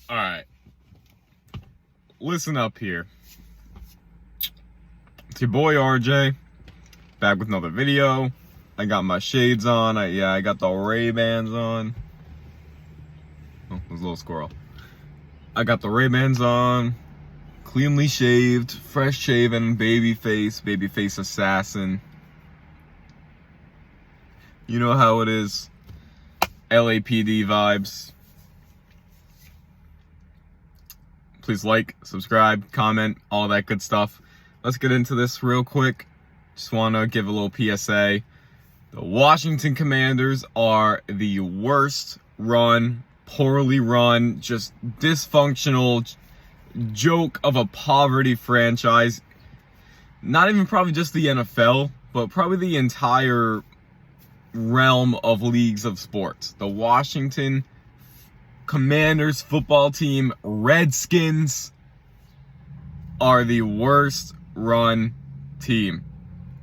Alright. Listen up here. It's your boy RJ, back with another video. I got my shades on. I got the Ray-Bans on. Oh, there's a little squirrel. I got the Ray-Bans on, cleanly shaved, fresh shaven, babyface assassin. You know how it is. LAPD vibes. Please like, subscribe, comment, all that good stuff. Let's get into this real quick. Just want to give a little PSA. The Washington Commanders are the worst run, poorly run, just dysfunctional joke of a poverty franchise. Not even probably just the NFL, but probably the entire realm of leagues of sports. The Washington Commanders football team, Redskins, are the worst run team,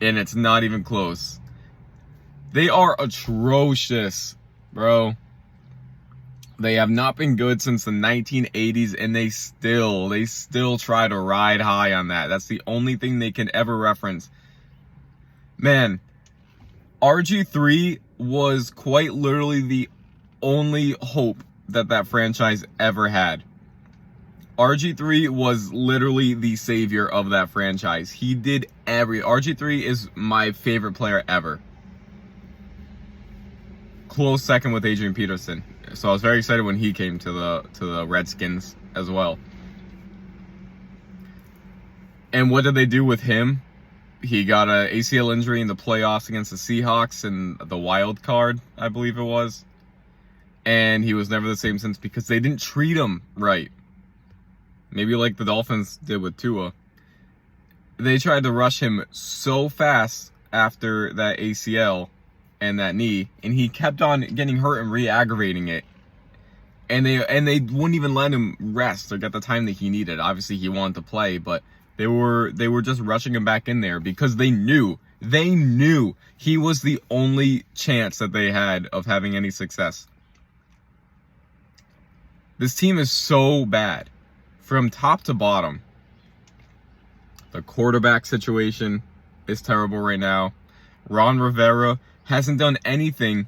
and it's not even close. They are atrocious, bro. They have not been good since the 1980s, and they still try to ride high on that. That's the only thing they can ever reference. Man, RG3 was quite literally the only hope that franchise ever had. RG3 was literally the savior of that franchise. He did RG3 is my favorite player ever. Close second with Adrian Peterson. So I was very excited when he came to the Redskins as well. And what did they do with him? He got an ACL injury in the playoffs against the Seahawks and the wild card, I believe it was. And he was never the same since because they didn't treat him right. Maybe like the Dolphins did with Tua. They tried to rush him so fast after that ACL and that knee, and he kept on getting hurt and re-aggravating it. And they wouldn't even let him rest or get the time that he needed. Obviously he wanted to play, but they were just rushing him back in there because they knew he was the only chance that they had of having any success. This team is so bad from top to bottom. The quarterback situation is terrible right now. Ron Rivera hasn't done anything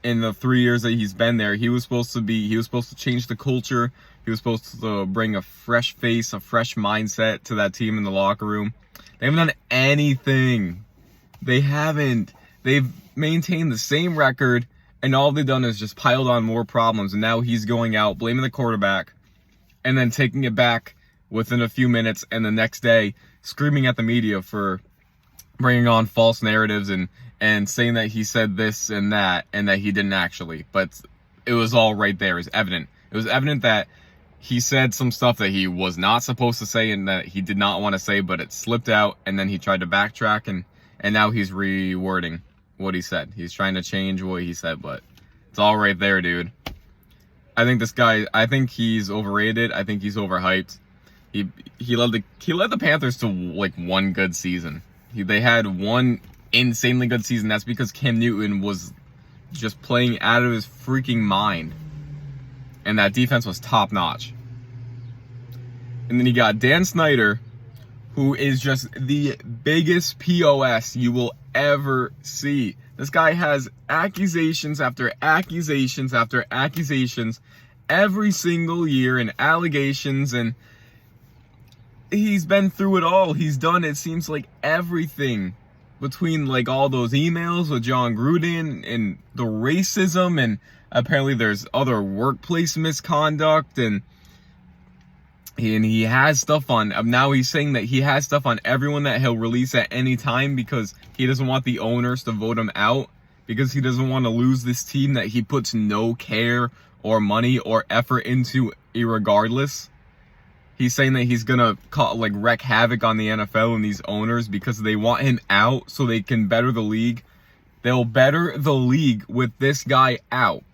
in the 3 years that he's been there. He was supposed to change the culture. He was supposed to bring a fresh face, a fresh mindset to that team in the locker room. They haven't done anything. They haven't. They've maintained the same record, and all they've done is just piled on more problems. And now he's going out, blaming the quarterback, and then taking it back within a few minutes, and the next day screaming at the media for bringing on false narratives and saying that he said this and that he didn't actually. But it was all right there. It was evident. It was evident that he said some stuff that he was not supposed to say and that he did not want to say, but it slipped out, and then he tried to backtrack, and now he's rewording what he said. He's trying to change what he said, but it's all right there, dude. I think he's overrated. I think he's overhyped. He led the Panthers to like one good season. They had one insanely good season. That's because Cam Newton was just playing out of his freaking mind. And that defense was top notch. And then you got Dan Snyder, who is just the biggest POS you will ever see. This guy has accusations after accusations after accusations every single year, and allegations, and he's been through it all. He's done, it seems like, everything between like all those emails with John Gruden and the racism, and apparently there's other workplace misconduct, and he has stuff on, now he's saying that he has stuff on everyone that he'll release at any time because he doesn't want the owners to vote him out, because he doesn't want to lose this team that he puts no care or money or effort into irregardless. He's saying that he's gonna wreak havoc on the NFL and these owners because they want him out so they can better the league. They'll better the league with this guy out.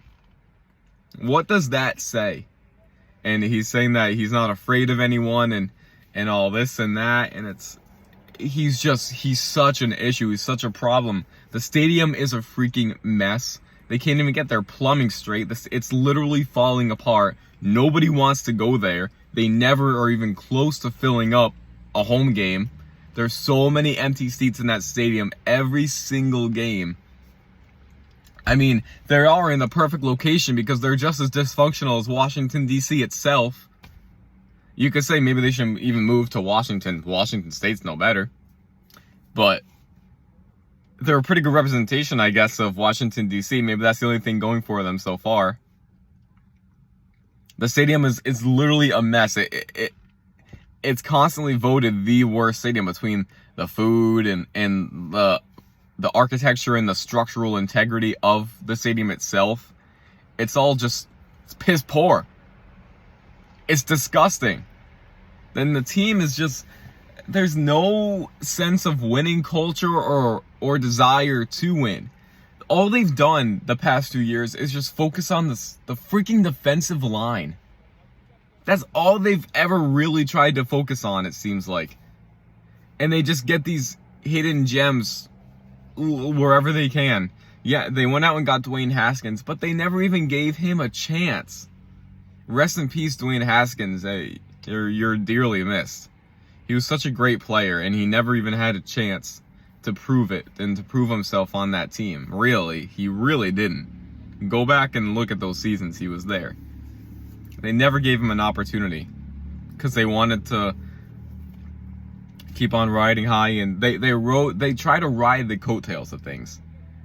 What does that say? And he's saying that he's not afraid of anyone and all this and that, and he's such an issue. He's such a problem. The stadium is a freaking mess. They can't even get their plumbing straight. It's literally falling apart Nobody wants to go there. They never are even close to filling up a home game. There's so many empty seats in that stadium every single game. I mean, they are in the perfect location because they're just as dysfunctional as Washington, D.C. itself. You could say maybe they should even move to Washington. Washington State's no better. But they're a pretty good representation, I guess, of Washington, D.C. Maybe that's the only thing going for them so far. The stadium is literally a mess. It's constantly voted the worst stadium between the food and the architecture and the structural integrity of the stadium itself. It's all just piss poor. It's disgusting. Then the team is just, there's no sense of winning culture or desire to win. All they've done the past 2 years is just focus on the freaking defensive line. That's all they've ever really tried to focus on, it seems like. And they just get these hidden gems wherever they can. Yeah, they went out and got Dwayne Haskins, but they never even gave him a chance. Rest in peace, Dwayne Haskins. Hey, you're dearly missed. He was such a great player, and he never even had a chance to prove it and to prove himself on that team. Really, he really didn't. Go back and look at those seasons he was there. They never gave him an opportunity because they wanted to keep on riding high, and they try to ride the coattails of things.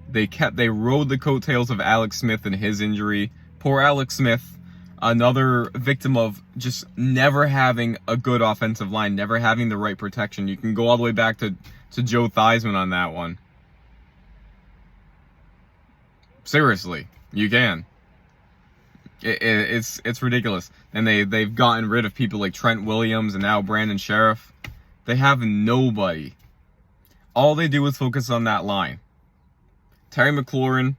They rode the coattails of Alex Smith and his injury. Poor Alex Smith, another victim of just never having a good offensive line, never having the right protection. You can go all the way back to Joe Theismann on that one. Seriously, you can. It's ridiculous. And they've gotten rid of people like Trent Williams and now Brandon Sheriff. They have nobody. All they do is focus on that line. Terry McLaurin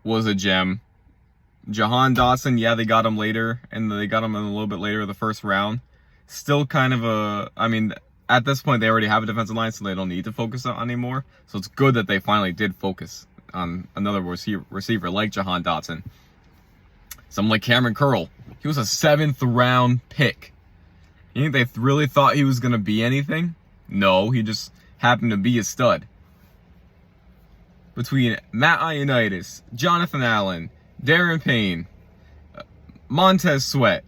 was a gem. Jahan Dotson, yeah, they got him later, and they got him in a little bit later in the first round. Still kind of a, I mean, at this point they already have a defensive line, so they don't need to focus on anymore. So it's good that they finally did focus on another receiver like Jahan Dotson. Someone like Cameron Curl. He was a 7th round pick. You think they really thought he was going to be anything? No, he just happened to be a stud. Between Matt Ioannidis, Jonathan Allen, Darren Payne, Montez Sweat,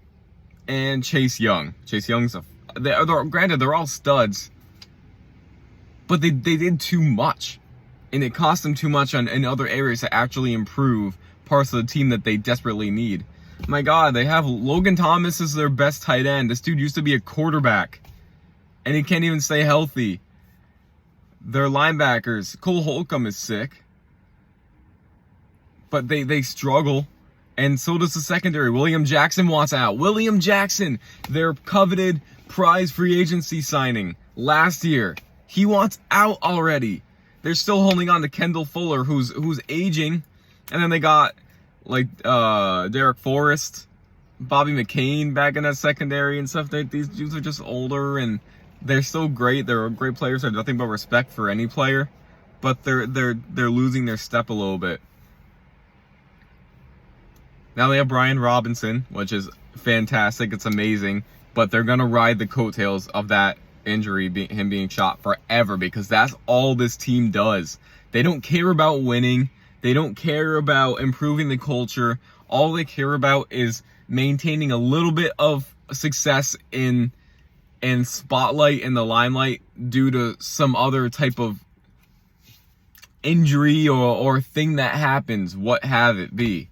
and Chase Young. Chase Young's granted, they're all studs, but they did too much. And it cost them too much in other areas to actually improve parts of the team that they desperately need. My God, they have Logan Thomas as their best tight end. This dude used to be a quarterback, and he can't even stay healthy. Their linebackers, Cole Holcomb is sick, but they struggle, and so does the secondary. William Jackson wants out. William Jackson, their coveted prize free agency signing last year, he wants out already. They're still holding on to Kendall Fuller, who's aging. And then they got, like, Derek Forrest, Bobby McCain back in that secondary and stuff. These dudes are just older, and they're so great. They're great players. They have nothing but respect for any player. But they're losing their step a little bit. Now they have Brian Robinson, which is fantastic. It's amazing. But they're going to ride the coattails of that injury, him being shot, forever, because that's all this team does. They don't care about winning. They don't care about improving the culture. All they care about is maintaining a little bit of success in spotlight, in the limelight, due to some other type of injury or thing that happens, what have it be.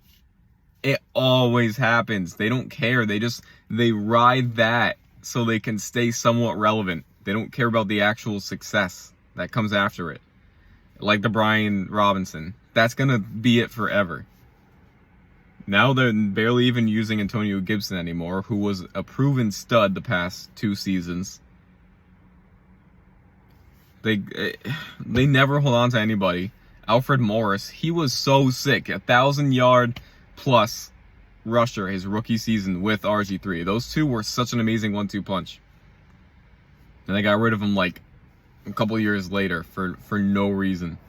It always happens. They don't care. They ride that so they can stay somewhat relevant. They don't care about the actual success that comes after it. Like the Brian Robinson. That's going to be it forever. Now they're barely even using Antonio Gibson anymore, who was a proven stud the past 2 seasons. They never hold on to anybody. Alfred Morris, he was so sick. 1,000-yard plus rusher his rookie season with RG3. Those two were such an amazing 1-2 punch. And they got rid of him like a couple years later for no reason.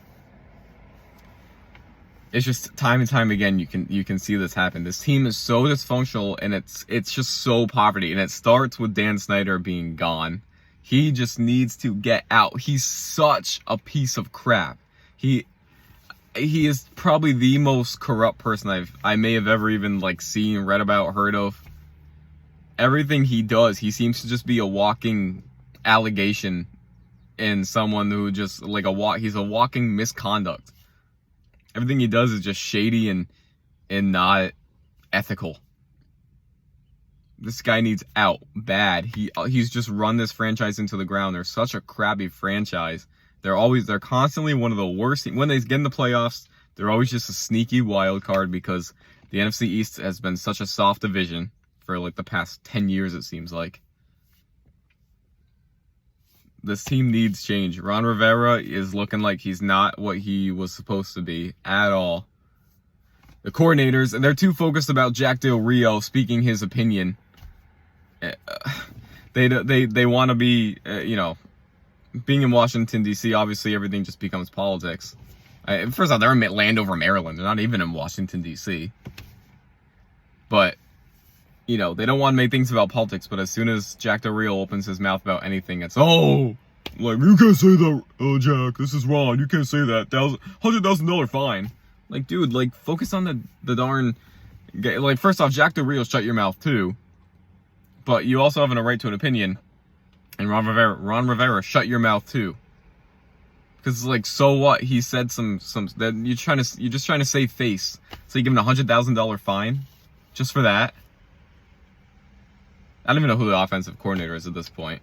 it's just time and time again you can see this happen. This team is so dysfunctional, and it's just so poverty, and it starts with Dan Snyder being gone. He just needs to get out. He's such a piece of crap. He is probably the most corrupt person I may have ever even like seen, read about, heard of. Everything he does, he seems to just be a walking allegation, and someone who just like he's a walking misconduct. Everything he does is just shady and not ethical. This guy needs out bad. He's just run this franchise into the ground. They're such a crappy franchise. They're constantly one of the worst. When they get in the playoffs, they're always just a sneaky wild card because the NFC East has been such a soft division for like the past 10 years, it seems like. This team needs change. Ron Rivera is looking like he's not what he was supposed to be at all. The coordinators, and they're too focused about Jack Del Rio speaking his opinion. They want to be, being in Washington, D.C., obviously everything just becomes politics. First off, they're in Landover, Maryland. They're not even in Washington, D.C. But, they don't want to make things about politics, but as soon as Jack Del Rio opens his mouth about anything, it's, oh, like, you can't say that, Jack, this is wrong, you can't say that, $100,000 fine. Like, dude, like, focus on the darn, like, first off, Jack Del Rio, shut your mouth, too. But you also have a right to an opinion. And Ron Rivera, shut your mouth, too. Because, like, so what? He said some that you're just trying to save face. So you give him a $100,000 fine? Just for that? I don't even know who the offensive coordinator is at this point.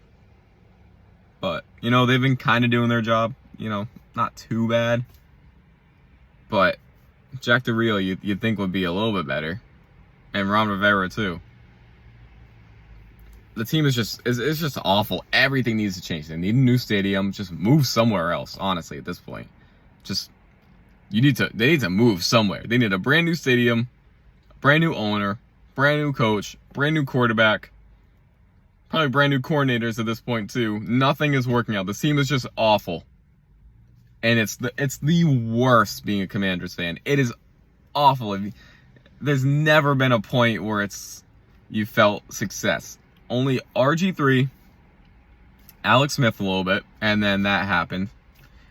But, they've been kind of doing their job. Not too bad. But Jack Del Rio, you'd think would be a little bit better. And Ron Rivera, too. The team is just awful. Everything needs to change. They need a new stadium. Just move somewhere else, honestly, at this point. They need to move somewhere. They need a brand new stadium, brand new owner, brand new coach, brand new quarterback, probably brand new coordinators at this point too. Nothing is working out. The team is just awful. And it's the worst being a Commanders fan. It is awful. There's never been a point where you felt success. Only RG3, Alex Smith a little bit, and then that happened.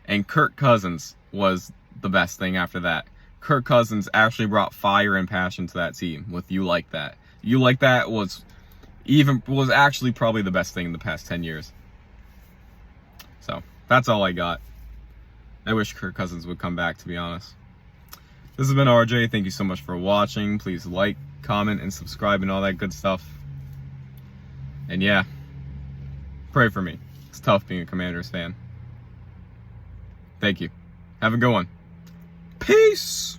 And Kirk Cousins was the best thing after that. Kirk Cousins actually brought fire and passion to that team with You Like That. You Like That was actually probably the best thing in the past 10 years. So, that's all I got. I wish Kirk Cousins would come back, to be honest. This has been RJ. Thank you so much for watching. Please like, comment, and subscribe and all that good stuff. And yeah, pray for me. It's tough being a Commanders fan. Thank you. Have a good one. Peace!